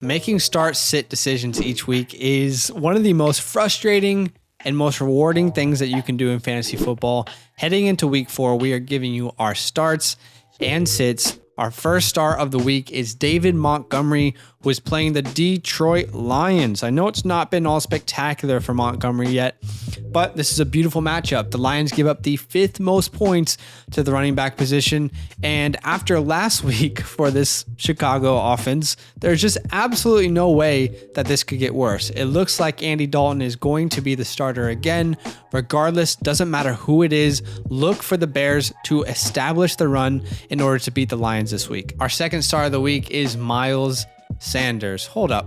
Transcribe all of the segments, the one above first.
Making start-sit decisions each week is one of the most frustrating and most rewarding things that you can do in fantasy football. Heading into week 4, we are giving you our starts and sits. Our first start of the week is David Montgomery, who is playing the Detroit Lions. I know it's not been all spectacular for Montgomery yet, but this is a beautiful matchup. The Lions give up the 5th most points to the running back position, and after last week for this Chicago offense, there's just absolutely no way that this could get worse. It looks like Andy Dalton is going to be the starter again. Regardless, doesn't matter who it is, look for the Bears to establish the run in order to beat the Lions this week. Our second start of the week is Miles Sanders. Hold up.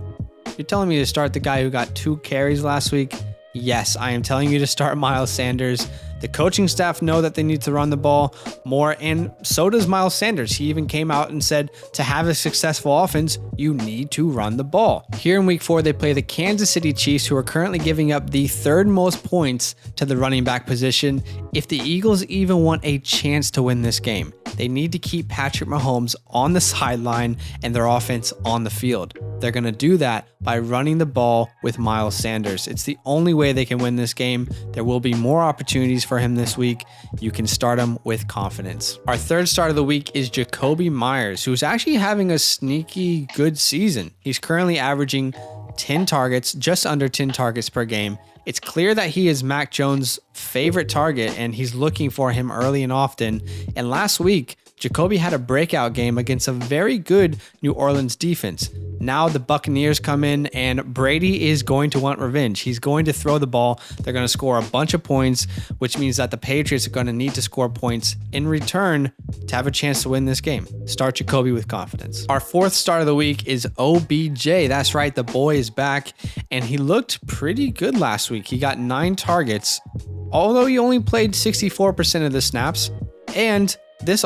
You're telling me to start the guy who got 2 carries last week? Yes, I am telling you to start Miles Sanders. The coaching staff know that they need to run the ball more, and so does Miles Sanders. He even came out and said to have a successful offense, you need to run the ball. Here in week 4, they play the Kansas City Chiefs, who are currently giving up the 3rd most points to the running back position. If the Eagles even want a chance to win this game, they need to keep Patrick Mahomes on the sideline and their offense on the field. They're going to do that by running the ball with Miles Sanders. It's the only way they can win this game. There will be more opportunities for him this week. You can start him with confidence. Our third start of the week is Jakobiiiii Meyers, who's actually having a sneaky good season. He's currently averaging 10 targets, just under 10 targets per game. It's clear that he is Mac Jones' favorite target, and he's looking for him early and often. And last week, Jakobiiiii had a breakout game against a very good New Orleans defense. Now the Buccaneers come in, and Brady is going to want revenge. He's going to throw the ball. They're going to score a bunch of points, which means that the Patriots are going to need to score points in return to have a chance to win this game. Start Jakobiiiii with confidence. Our fourth start of the week is OBJ. That's right, the boy is back, and he looked pretty good last week. He got 9 targets, although he only played 64% of the snaps, and this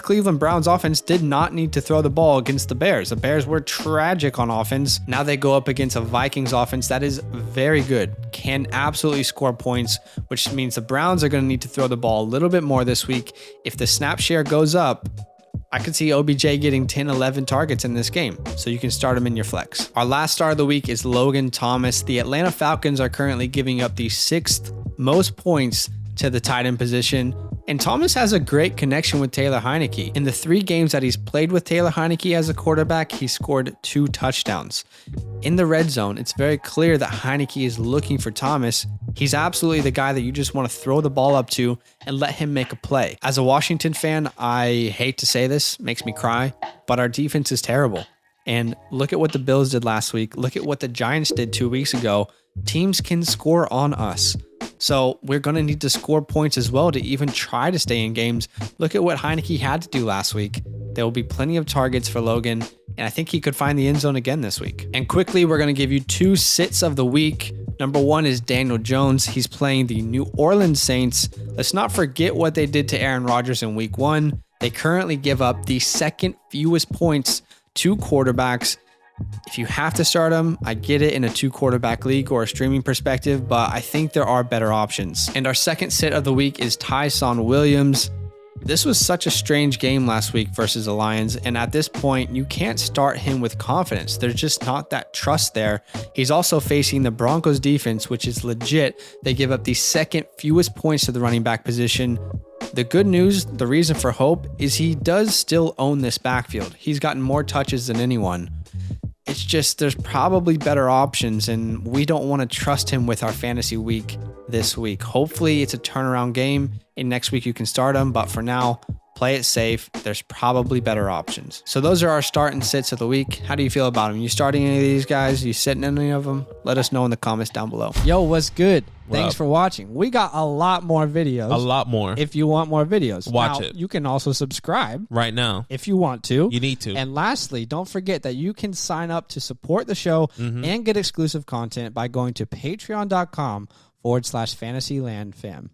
Cleveland Browns offense did not need to throw the ball against the Bears. The Bears were tragic on offense. Now they go up against a Vikings offense that is very good, can absolutely score points, which means the Browns are going to need to throw the ball a little bit more this week. If the snap share goes up, I could see OBJ getting 10, 11 targets in this game, so you can start him in your flex. Our last start of the week is Logan Thomas. The Atlanta Falcons are currently giving up the 6th most points to the tight end position. And Thomas has a great connection with Taylor Heinicke. In the 3 games that he's played with Taylor Heinicke as a quarterback, he scored 2 touchdowns. In the red zone, it's very clear that Heinicke is looking for Thomas. He's absolutely the guy that you just want to throw the ball up to and let him make a play. As a Washington fan, I hate to say this, makes me cry, but our defense is terrible. And look at what the Bills did last week. Look at what the Giants did 2 weeks ago. Teams can score on us. So we're going to need to score points as well to even try to stay in games. Look at what Heinicke had to do last week. There will be plenty of targets for Logan, and I think he could find the end zone again this week. And quickly, we're going to give you 2 sits of the week. Number 1 is Daniel Jones. He's playing the New Orleans Saints. Let's not forget what they did to Aaron Rodgers in week 1. They currently give up the 2nd fewest points to quarterbacks. If you have to start him, I get it in a 2-quarterback league or a streaming perspective, but I think there are better options. And our second sit of the week is Ty'Son Williams. This was such a strange game last week versus the Lions, and at this point, you can't start him with confidence. There's just not that trust there. He's also facing the Broncos defense, which is legit. They give up the 2nd fewest points to the running back position. The good news, the reason for hope, is he does still own this backfield. He's gotten more touches than anyone. It's just there's probably better options, and we don't want to trust him with our fantasy week this week. Hopefully it's a turnaround game, and next week you can start him, but for now, play it safe. There's probably better options. So those are our start and sits of the week. How do you feel about them? You starting any of these guys? You sitting any of them? Let us know in the comments down below. Yo, what's good? Thanks for watching. We got a lot more videos. A lot more. If you want more videos. Watch it. You can also subscribe. Right now. If you want to. You need to. And lastly, don't forget that you can sign up to support the show and get exclusive content by going to patreon.com/fantasylandfam.